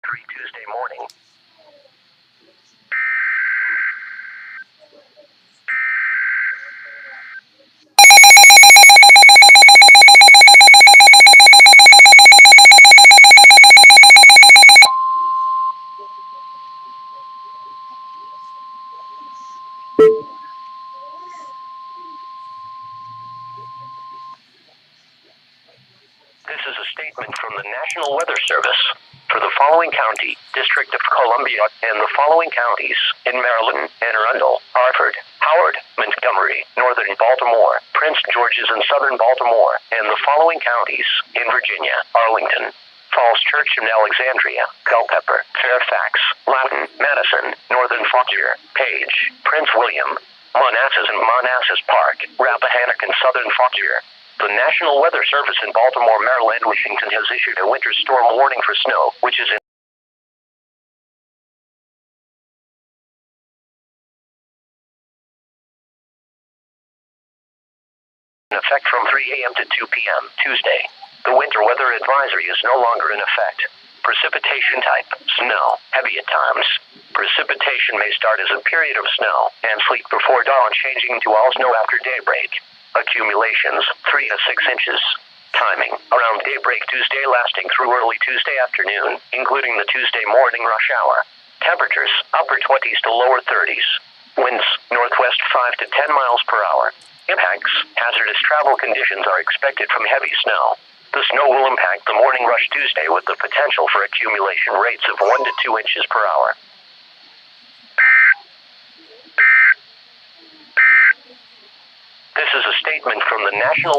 3 Tuesday morning. This is a statement from the National Weather Service. For the following county, District of Columbia, and the following counties in Maryland, Anne Arundel, Hartford, Howard, Montgomery, Northern Baltimore, Prince George's and Southern Baltimore, and the following counties in Virginia, Arlington, Falls Church and Alexandria, Culpeper, Fairfax, Loudoun, Madison, Northern Fauquier, Page, Prince William, Manassas and Manassas Park, Rappahannock and Southern Fauquier. The National Weather Service in Baltimore, Maryland, Washington has issued a winter storm warning for snow, which is in effect from 3 a.m. to 2 p.m. Tuesday. The winter weather advisory is no longer in effect. Precipitation type, snow, heavy at times. Precipitation may start as a period of snow and sleet before dawn, changing to all snow after daybreak. Accumulations, 3 to 6 inches. Timing, around daybreak Tuesday lasting through early Tuesday afternoon, including the Tuesday morning rush hour. Temperatures, upper 20s to lower 30s. Winds, northwest 5 to 10 miles per hour. Impacts, hazardous travel conditions are expected from heavy snow. The snow will impact the morning rush Tuesday with the potential for accumulation rates of 1 to 2 inches per hour. This is a statement from the National